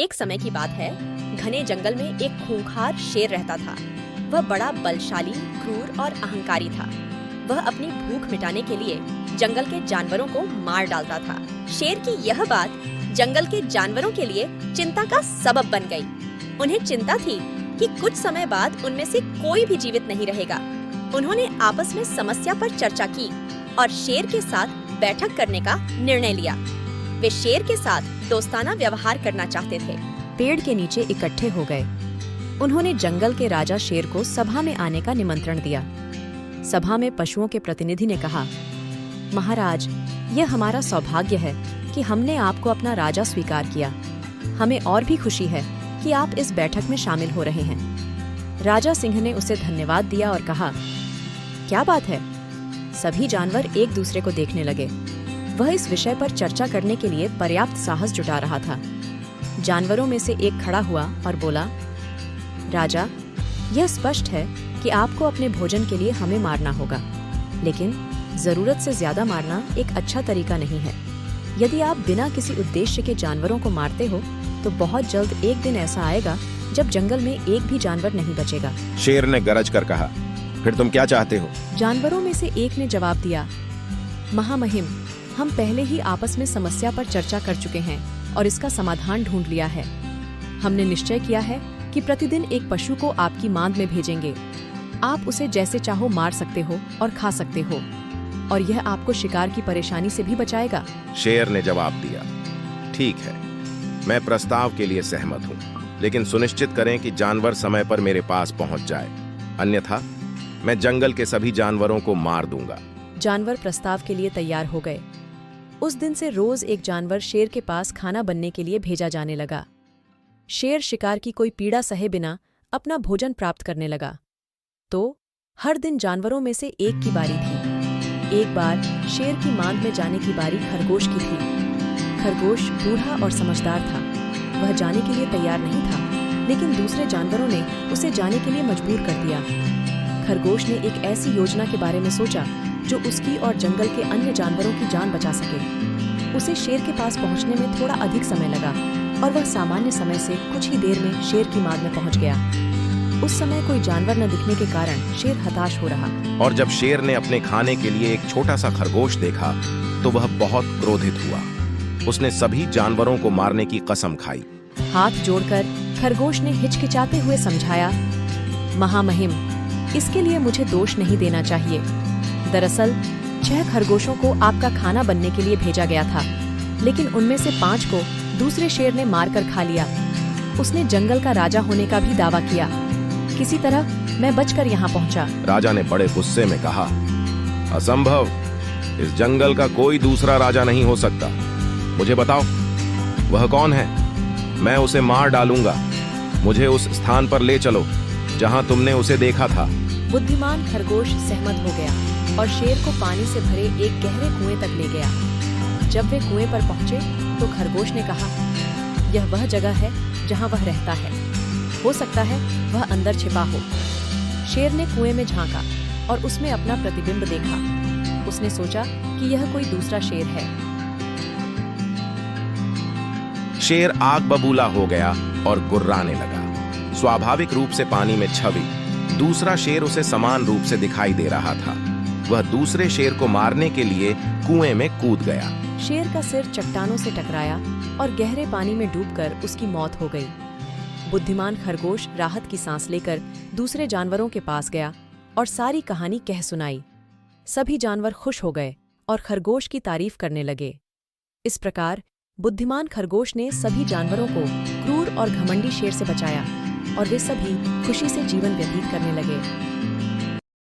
एक समय की बात है, घने जंगल में एक खूंखार शेर रहता था। वह बड़ा बलशाली, क्रूर और अहंकारी था। वह अपनी भूख मिटाने के लिए जंगल के जानवरों को मार डालता था। शेर की यह बात जंगल के जानवरों के लिए चिंता का सबब बन गई। उन्हें चिंता थी कि कुछ समय बाद उनमें से कोई भी जीवित नहीं रहेगा। उन्होंने आपस में समस्या पर चर्चा की और शेर के साथ बैठक करने का निर्णय लिया। वे शेर के साथ दोस्ताना व्यवहार करना चाहते थे। पेड़ के नीचे इकट्ठे हो गए। उन्होंने जंगल के राजा शेर को सभा में आने का निमंत्रण दिया। सभा में पशुओं के प्रतिनिधि ने कहा, महाराज, यह हमारा सौभाग्य है कि हमने आपको अपना राजा स्वीकार किया। हमें और भी खुशी है कि आप इस बैठक में शामिल हो रहे हैं। राजा सिंह ने उसे धन्यवाद दिया और कहा, क्या बात है? सभी जानवर एक दूसरे को देखने लगे। वह इस विषय पर चर्चा करने के लिए पर्याप्त साहस जुटा रहा था। जानवरों में से एक खड़ा हुआ और बोला, राजा, यह स्पष्ट है कि आपको अपने भोजन के लिए हमें मारना होगा, लेकिन जरूरत से ज्यादा मारना एक अच्छा तरीका नहीं है। यदि आप बिना किसी उद्देश्य के जानवरों को मारते हो तो बहुत जल्द एक दिन ऐसा आएगा जब जंगल में एक भी जानवर नहीं बचेगा। शेर ने गरज कर कहा, फिर तुम क्या चाहते हो? जानवरों में से एक ने जवाब दिया, महामहिम, हम पहले ही आपस में समस्या पर चर्चा कर चुके हैं और इसका समाधान ढूंढ लिया है। हमने निश्चय किया है कि प्रतिदिन एक पशु को आपकी मांद में भेजेंगे। आप उसे जैसे चाहो मार सकते हो और खा सकते हो, और यह आपको शिकार की परेशानी से भी बचाएगा। शेर ने जवाब दिया, ठीक है, मैं प्रस्ताव के लिए सहमत हूँ, लेकिन सुनिश्चित करें कि जानवर समय पर मेरे पास पहुँच जाए, अन्यथा मैं जंगल के सभी जानवरों को मार दूंगा। जानवर प्रस्ताव के लिए तैयार हो गए। उस दिन से रोज एक जानवर शेर के पास खाना बनने के लिए भेजा जाने लगा। शेर शिकार की कोई पीड़ा सहे बिना अपना भोजन प्राप्त करने लगा। तो हर दिन जानवरों में से एक की बारी थी। एक बार शेर की मांद में जाने की बारी खरगोश की थी। खरगोश बूढ़ा और समझदार था। वह जाने के लिए तैयार नहीं था, लेकिन दूसरे जानवरों ने उसे जाने के लिए मजबूर कर दिया। खरगोश ने एक ऐसी योजना के बारे में सोचा जो उसकी और जंगल के अन्य जानवरों की जान बचा सके। उसे शेर के पास पहुंचने में थोड़ा अधिक समय लगा और वह सामान्य समय से कुछ ही देर में शेर की मांद में पहुंच गया। उस समय कोई जानवर न दिखने के कारण शेर हताश हो रहा। और जब शेर ने अपने खाने के लिए एक छोटा सा खरगोश देखा तो वह बहुत क्रोधित हुआ। उसने सभी जानवरों को मारने की कसम खाई। हाथ जोड़कर खरगोश ने हिचकिचाते हुए समझाया, महामहिम, इसके लिए मुझे दोष नहीं देना चाहिए। दरअसल 6 खरगोशों को आपका खाना बनने के लिए भेजा गया था, लेकिन उनमें से 5 को दूसरे शेर ने मारकर खा लिया। उसने जंगल का राजा होने का भी दावा किया। किसी तरह मैं बचकर यहाँ पहुँचा। राजा ने बड़े गुस्से में कहा, असंभव, इस जंगल का कोई दूसरा राजा नहीं हो सकता। मुझे बताओ, वह कौन है? मैं उसे मार डालूंगा। मुझे उस स्थान पर ले चलो जहाँ तुमने उसे देखा था। बुद्धिमान खरगोश सहमत हो गया और शेर को पानी से भरे एक गहरे कुएं तक ले गया। जब वे कुएं पर पहुंचे तो खरगोश ने कहा, यह वह जगह है जहां वह रहता है। हो सकता है वह अंदर छिपा हो। शेर ने कुएं में झांका और उसमें अपना प्रतिबिंब देखा। उसने सोचा कि यह कोई दूसरा शेर है। शेर आग बबूला हो गया और गुर्राने लगा। स्वाभाविक रूप से पानी में छवि दूसरा शेर उसे समान रूप से दिखाई दे रहा था। वह दूसरे शेर को मारने के लिए कुएं में कूद गया। शेर का सिर चट्टानों से टकराया और गहरे पानी में डूबकर उसकी मौत हो गई। बुद्धिमान खरगोश राहत की सांस लेकर दूसरे जानवरों के पास गया और सारी कहानी कह सुनाई। सभी जानवर खुश हो गए और खरगोश की तारीफ करने लगे। इस प्रकार बुद्धिमान खरगोश ने सभी जानवरों को क्रूर और घमंडी शेर से बचाया और वे सभी खुशी से जीवन व्यतीत करने लगे।